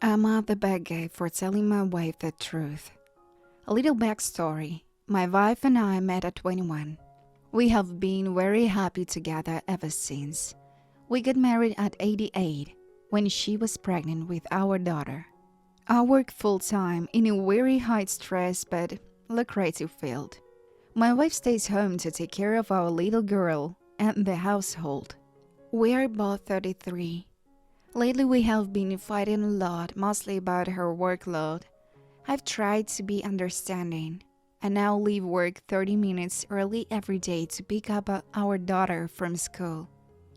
I'm not the bad guy for telling my wife the truth. A little backstory. My wife and I met at 21. We have been very happy together ever since. We got married at 88 when she was pregnant with our daughter. I work full-time in a very high-stress but lucrative field. My wife stays home to take care of our little girl and the household. We are both 33. Lately we have been fighting a lot, mostly about her workload. I've tried to be understanding. I now leave work 30 minutes early every day to pick up our daughter from school.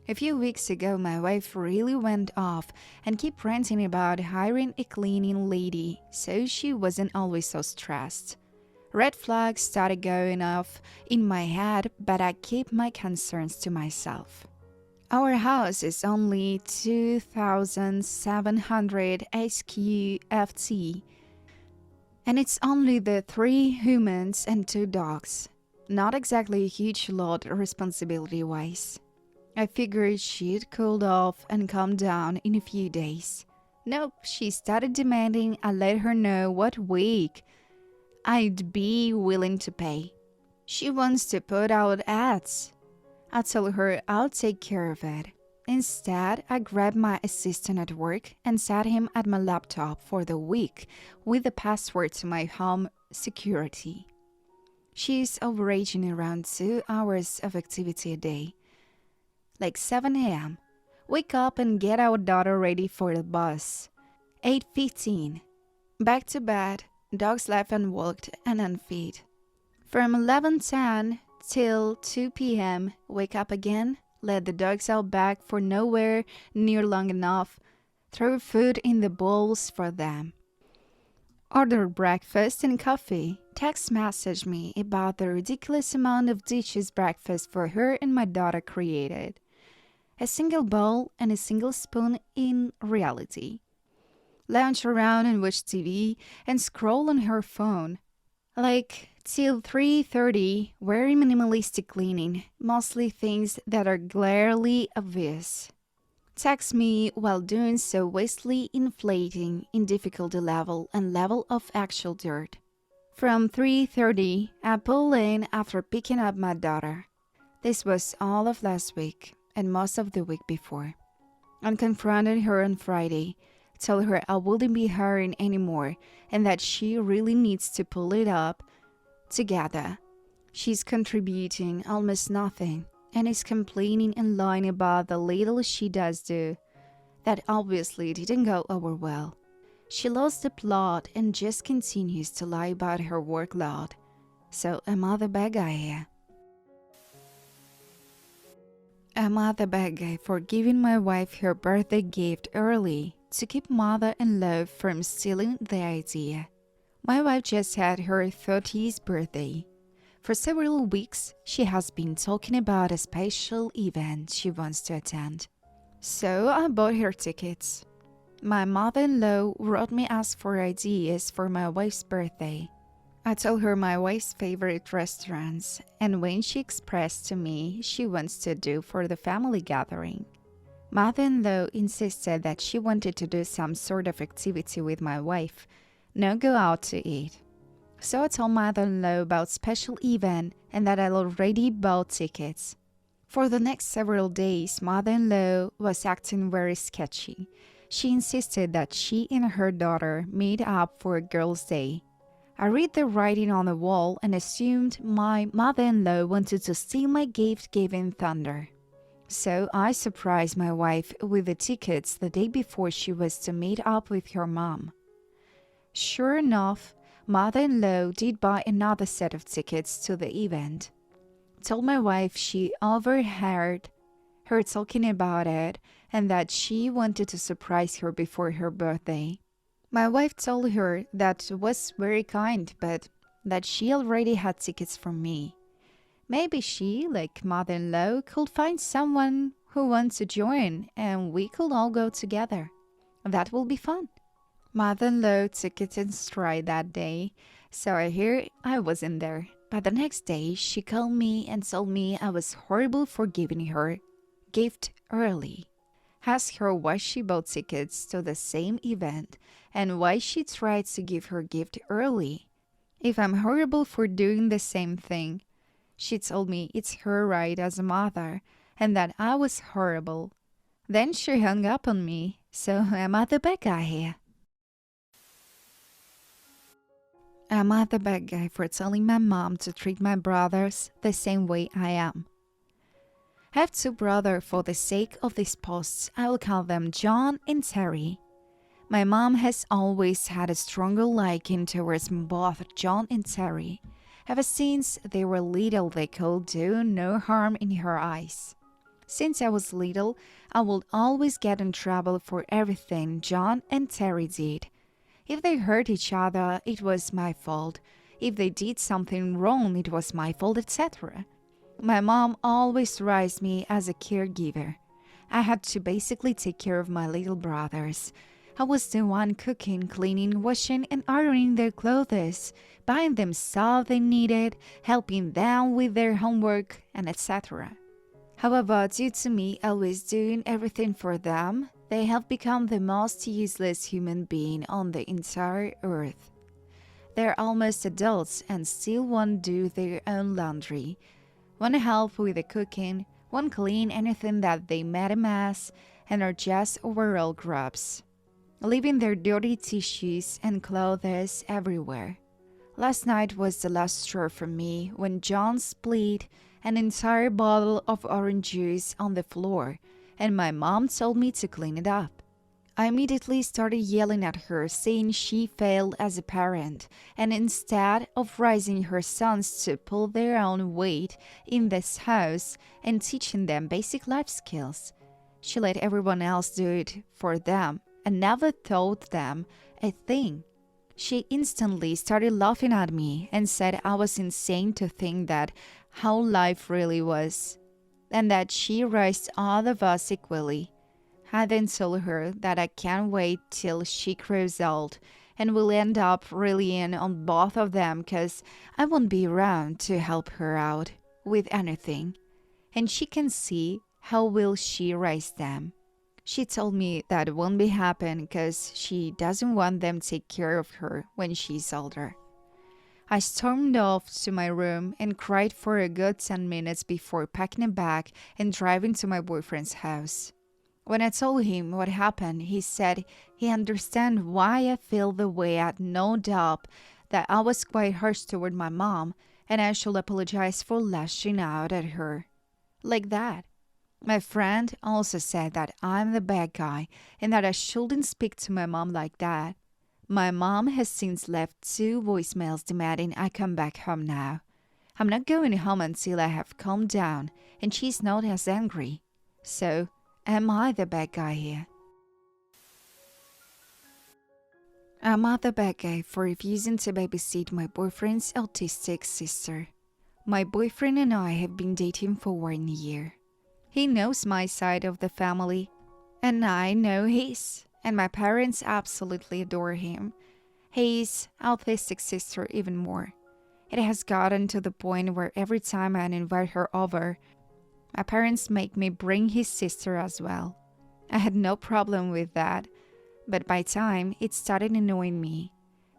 A few weeks ago, my wife really went off and kept ranting about hiring a cleaning lady, so she wasn't always so stressed. Red flags started going off in my head, but I keep my concerns to myself. Our house is only 2,700 SQFT, and it's only the 3 humans and 2 dogs. Not exactly a huge load responsibility-wise. I figured she'd cool off and calm down in a few days. Nope, she started demanding I let her know what week I'd be willing to pay. She wants to put out ads. I told her I'll take care of it. Instead, I grabbed my assistant at work and sat him at my laptop for the week with the password to my home security. She's averaging around 2 hours of activity a day. Like 7 a.m. Wake up and get our daughter ready for the bus. 8:15. Back to bed. Dogs left unwalked and unfed. From 11:10 till 2 p.m. Wake up again. Let the dogs out back for nowhere near long enough. Throw food in the bowls for them. Order breakfast and coffee. Text message me about the ridiculous amount of dishes breakfast for her and my daughter created. A single bowl and a single spoon in reality. Lounge around and watch TV and scroll on her phone. Like till 3:30, very minimalistic cleaning, mostly things that are glaringly obvious. Text me while doing so wastely inflating in difficulty level and level of actual dirt. From 3:30, I pull in after picking up my daughter. This was all of last week and most of the week before. I confronted her on Friday, told her I wouldn't be hiring anymore and that she really needs to pull it up together. She's contributing almost nothing and is complaining and lying about the little she does do. That obviously didn't go over well. She lost the plot and just continues to lie about her workload. So am I the bad guy here? Am I the bad guy for giving my wife her birthday gift early to keep mother-in-law from stealing the idea? My wife just had her 30th birthday. For several weeks, she has been talking about a special event she wants to attend. So I bought her tickets. My mother-in-law wrote me ask for ideas for my wife's birthday. I told her my wife's favorite restaurants and when she expressed to me she wants to do for the family gathering. Mother-in-law insisted that she wanted to do some sort of activity with my wife, not go out to eat. So I told mother-in-law about special event and that I already bought tickets. For the next several days, mother-in-law was acting very sketchy. She insisted that she and her daughter meet up for a girls' day. I read the writing on the wall and assumed my mother-in-law wanted to steal my gift-giving thunder. So I surprised my wife with the tickets the day before she was to meet up with her mom. Sure enough, mother-in-law did buy another set of tickets to the event. Told my wife she overheard her talking about it and that she wanted to surprise her before her birthday. My wife told her that was very kind, but that she already had tickets from me. Maybe she, like mother-in-law, could find someone who wants to join and we could all go together. That will be fun. Mother-in-law took it in stride that day, so I hear I wasn't there. But the next day, she called me and told me I was horrible for giving her gift early. Ask her why she bought tickets to the same event and why she tried to give her gift early. If I'm horrible for doing the same thing, she told me it's her right as a mother and that I was horrible. Then she hung up on me, so am I the bad guy here? Am I the bad guy for telling my mom to treat my brothers the same way I am? I have two brothers. For the sake of these posts, I will call them John and Terry. My mom has always had a stronger liking towards both John and Terry. Ever since they were little, they could do no harm in her eyes. Since I was little, I would always get in trouble for everything John and Terry did. If they hurt each other, it was my fault. If they did something wrong, it was my fault, etc. My mom always raised me as a caregiver. I had to basically take care of my little brothers. I was the one cooking, cleaning, washing, and ironing their clothes, buying them stuff they needed, helping them with their homework, and etc. However, due to me always doing everything for them, they have become the most useless human being on the entire earth. They're almost adults and still won't do their own laundry, won't help with the cooking, won't clean anything that they made a mess, and are just overall grubs, leaving their dirty tissues and clothes everywhere. Last night was the last straw for me when John spilled an entire bottle of orange juice on the floor, and my mom told me to clean it up. I immediately started yelling at her, saying she failed as a parent, and instead of raising her sons to pull their own weight in this house and teaching them basic life skills, she let everyone else do it for them and never taught them a thing. She instantly started laughing at me and said I was insane to think that how life really was, and that she raised all of us equally. I then told her that I can't wait till she grows old and will end up relying on both of them because I won't be around to help her out with anything, and she can see how will she raise them. She told me that it won't be happen because she doesn't want them to take care of her when she's older. I stormed off to my room and cried for a good 10 minutes before packing a bag and driving to my boyfriend's house. When I told him what happened, he said he understood why I feel the way. I had no doubt that I was quite harsh toward my mom and I should apologize for lashing out at her like that. My friend also said that I'm the bad guy and that I shouldn't speak to my mom like that. My mom has since left 2 voicemails demanding I come back home now. I'm not going home until I have calmed down and she's not as angry. So, am I the bad guy here? Am I the bad guy for refusing to babysit my boyfriend's autistic sister? My boyfriend and I have been dating for 1 year. He knows my side of the family, and I know his, and my parents absolutely adore him. His autistic sister even more. It has gotten to the point where every time I invite her over, my parents make me bring his sister as well. I had no problem with that, but by time it started annoying me.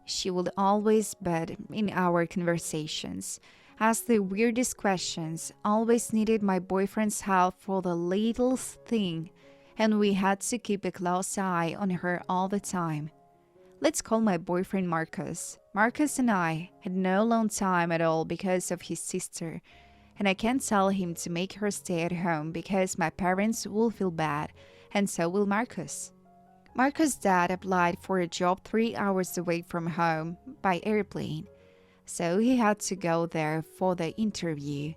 She would always butt in our conversations, ask the weirdest questions, always needed my boyfriend's help for the littlest thing, and we had to keep a close eye on her all the time. Let's call my boyfriend Marcus. Marcus and I had no alone time at all because of his sister, and I can't tell him to make her stay at home because my parents will feel bad, and so will Marcus. Marcus' dad applied for a job 3 hours away from home by airplane, so he had to go there for the interview.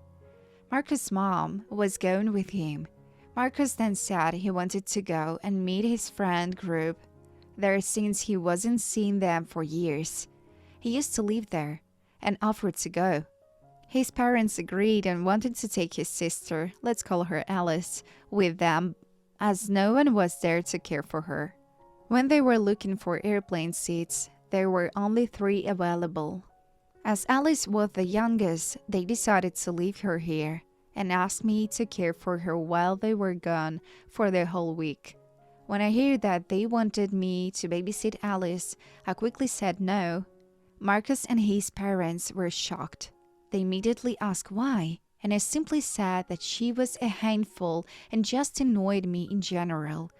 Marcus' mom was going with him. Marcus then said he wanted to go and meet his friend group there since he wasn't seeing them for years. He used to live there and offered to go. His parents agreed and wanted to take his sister, let's call her Alice, with them, as no one was there to care for her. When they were looking for airplane seats, there were only 3 available. As Alice was the youngest, they decided to leave her here and asked me to care for her while they were gone for the whole week. When I heard that they wanted me to babysit Alice, I quickly said no. Marcus and his parents were shocked. They immediately asked why, and I simply said that she was a handful and just annoyed me in general,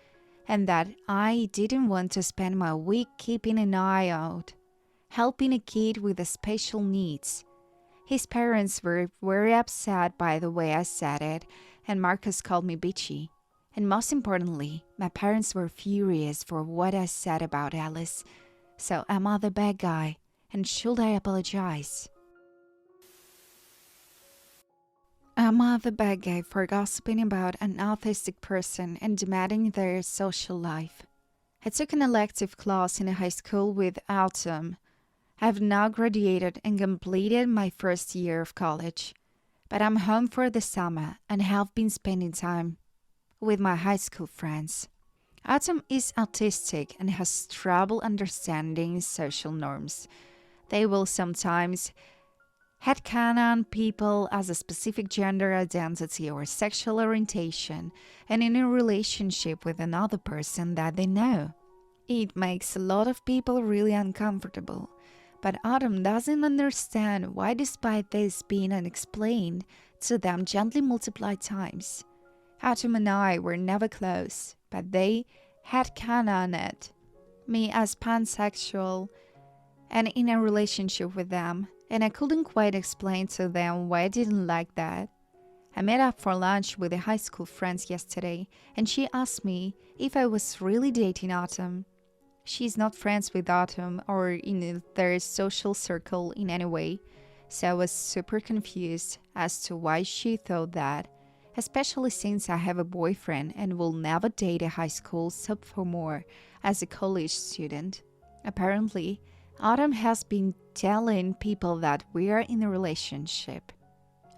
and that I didn't want to spend my week keeping an eye out, helping a kid with special needs. His parents were very upset by the way I said it, and Marcus called me bitchy. And most importantly, my parents were furious for what I said about Alice. So am I the bad guy? And should I apologize? Am I the bad guy for gossiping about an autistic person and demanding their social life? I took an elective class in a high school with autism. I have now graduated and completed my first year of college. But I'm home for the summer and have been spending time with my high school friends. Autumn is autistic and has trouble understanding social norms. They will sometimes headcanon people as a specific gender identity or sexual orientation and in a relationship with another person that they know. It makes a lot of people really uncomfortable. But Autumn doesn't understand why, despite this being unexplained to them gently multiplied times. Autumn and I were never close, but they had canoned me as pansexual and in a relationship with them, and I couldn't quite explain to them why I didn't like that. I met up for lunch with a high school friend yesterday, and she asked me if I was really dating Autumn. She's not friends with Autumn or in their social circle in any way, so I was super confused as to why she thought that, especially since I have a boyfriend and will never date a high school sophomore as a college student. Apparently, Autumn has been telling people that we are in a relationship.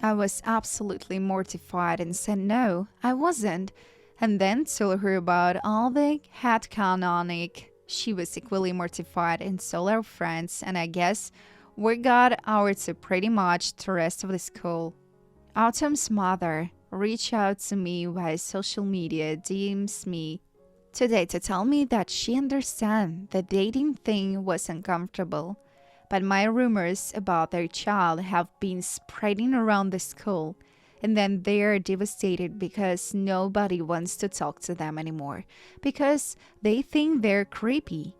I was absolutely mortified and said no, I wasn't, and then told her about all the headcanonic. She was equally mortified and told our friends, and I guess we got out to pretty much the rest of the school. Autumn's mother reached out to me via social media, DMs me today to tell me that she understands the dating thing was uncomfortable, but my rumors about their child have been spreading around the school, and then they are devastated because nobody wants to talk to them anymore, because they think they're creepy.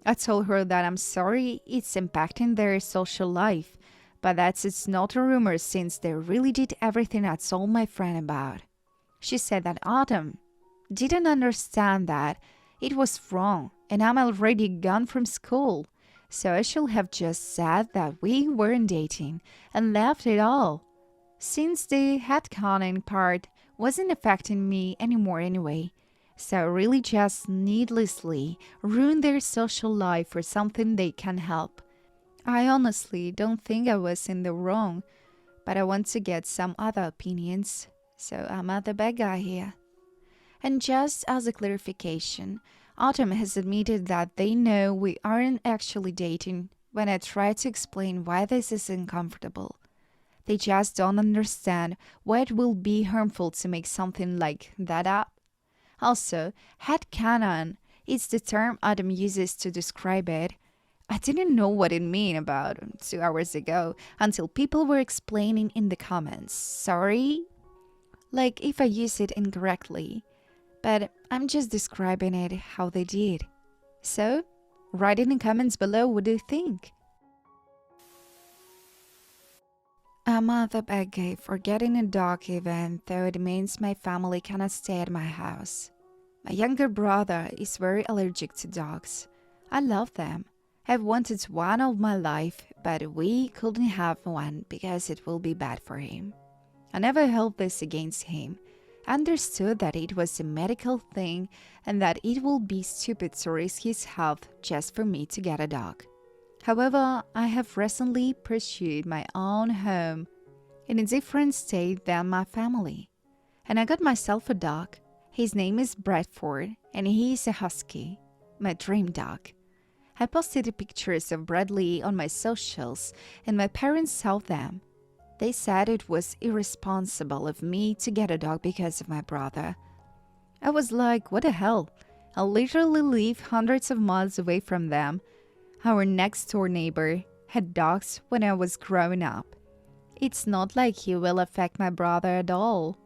I told her that I'm sorry it's impacting their social life, but that it's not a rumor since they really did everything I told my friend about. She said that Autumn didn't understand that it was wrong and I'm already gone from school, so I should have just said that we weren't dating and left it all, since the headcanon part wasn't affecting me anymore anyway. So I really just needlessly ruined their social life for something they can help. I honestly don't think I was in the wrong, but I want to get some other opinions, so I'm not the bad guy here. And just as a clarification, Autumn has admitted that they know we aren't actually dating when I try to explain why this is uncomfortable. They just don't understand why it will be harmful to make something like that up. Also, headcanon is the term Autumn uses to describe it. I didn't know what it meant about 2 hours ago until people were explaining in the comments. Sorry? Like if I use it incorrectly. But I'm just describing it how they did. So, write in the comments below what you think. I'm at the bad guy for getting a dog even though it means my family cannot stay at my house. My younger brother is very allergic to dogs. I love them. I've wanted one all my life, but we couldn't have one because it will be bad for him. I never held this against him. I understood that it was a medical thing and that it would be stupid to risk his health just for me to get a dog. However, I have recently pursued my own home in a different state than my family, and I got myself a dog. His name is Bradford, and he is a husky, my dream dog. I posted pictures of Bradley on my socials, and my parents saw them. They said it was irresponsible of me to get a dog because of my brother. I was like, what the hell? I literally live hundreds of miles away from them. Our next door neighbor had dogs when I was growing up. It's not like he will affect my brother at all.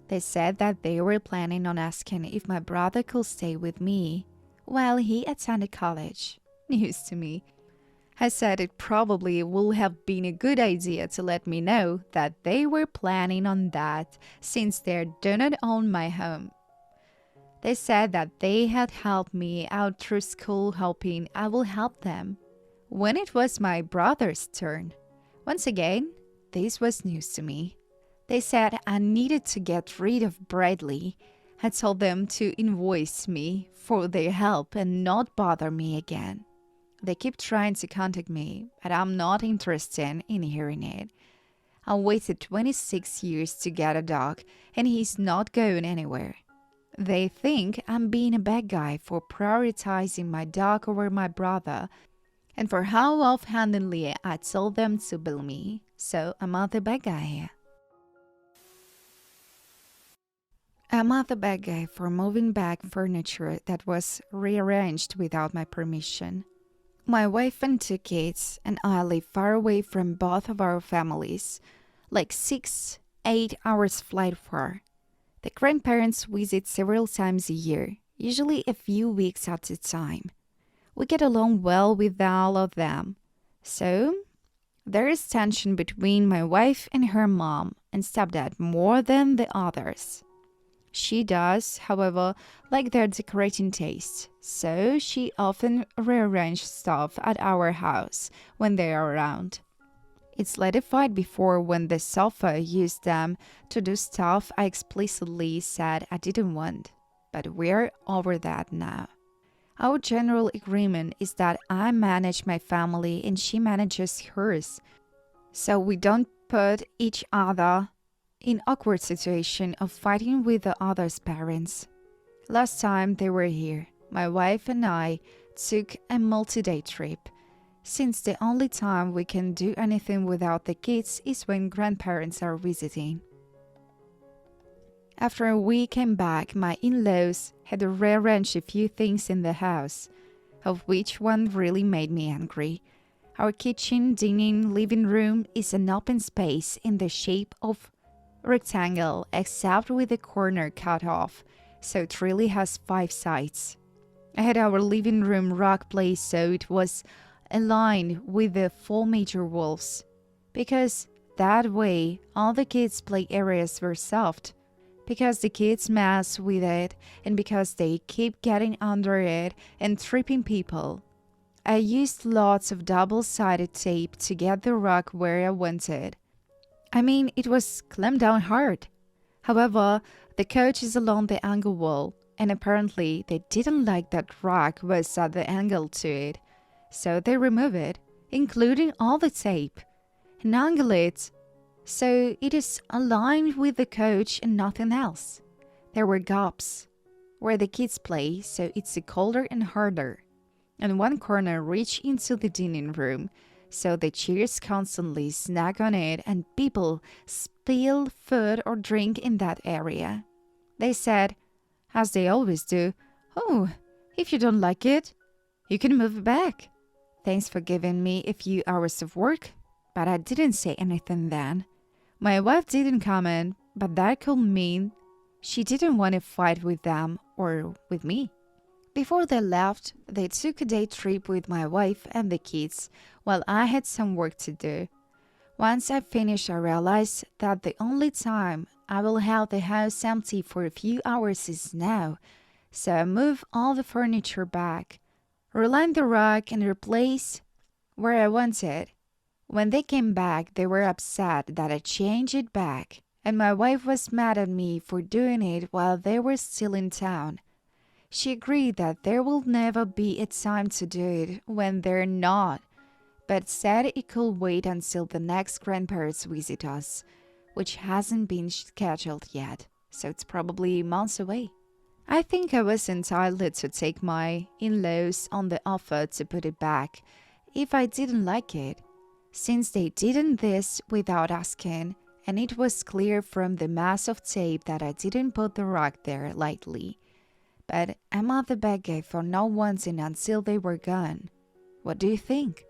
They said that they were planning on asking if my brother could stay with me while he attended college. News to me. I said it probably would have been a good idea to let me know that they were planning on that since they do not own my home. They said that they had helped me out through school, hoping I will help them when it was my brother's turn. Once again, this was news to me. They said I needed to get rid of Bradley. I told them to invoice me for their help and not bother me again. They keep trying to contact me, but I'm not interested in hearing it. I waited 26 years to get a dog, and he's not going anywhere. They think I'm being a bad guy for prioritizing my dog over my brother, and for how offhandedly I told them to bill me. So I'm not the bad guy here. I'm not the bad guy for moving back furniture that was rearranged without my permission. My wife and 2 kids and I live far away from both of our families, like 6-8 hours flight far. The grandparents visit several times a year, usually a few weeks at a time. We get along well with all of them. So, there is tension between my wife and her mom and stepdad more than the others. She does, however, like their decorating taste, so she often rearranges stuff at our house when they are around. It's led a fight before when the sofa used them to do stuff I explicitly said I didn't want, but we're over that now. Our general agreement is that I manage my family and she manages hers, so we don't put each other in awkward situation of fighting with the other's parents. Last time they were here, my wife and I took a multi-day trip, since the only time we can do anything without the kids is when grandparents are visiting. After we came back, my in-laws had rearranged a few things in the house, of which one really made me angry. Our kitchen, dining, living room is an open space in the shape of rectangle except with the corner cut off, so it really has 5 sides. I had our living room rug placed so it was aligned with the 4 major walls, because that way all the kids' play areas were soft, because the kids mess with it and because they keep getting under it and tripping people. I used lots of double-sided tape to get the rug where I wanted. I mean, it was clamped down hard. However, the couch is along the angle wall, and apparently they didn't like that rug was at the angle to it, so they removed it, including all the tape, and angle it so it is aligned with the couch and nothing else. There were gaps where the kids play, so it's colder and harder, and one corner reached into the dining room, so the chairs constantly snag on it and people spill food or drink in that area. They said, as they always do, "Oh, if you don't like it, you can move it back. Thanks for giving me a few hours of work," but I didn't say anything then. My wife didn't comment, but that could mean she didn't want to fight with them or with me. Before they left, they took a day trip with my wife and the kids, while I had some work to do. Once I finished, I realized that the only time I will have the house empty for a few hours is now, so I moved all the furniture back, relined the rug, and replaced where I wanted. When they came back, they were upset that I changed it back, and my wife was mad at me for doing it while they were still in town. She agreed that there will never be a time to do it when they're not, but said it could wait until the next grandparents visit us, which hasn't been scheduled yet, so it's probably months away. I think I was entitled to take my in-laws on the offer to put it back if I didn't like it, since they didn't this without asking, and it was clear from the mass of tape that I didn't put the rug there lightly. But I'm at the back gate for no one seen until they were gone. What do you think?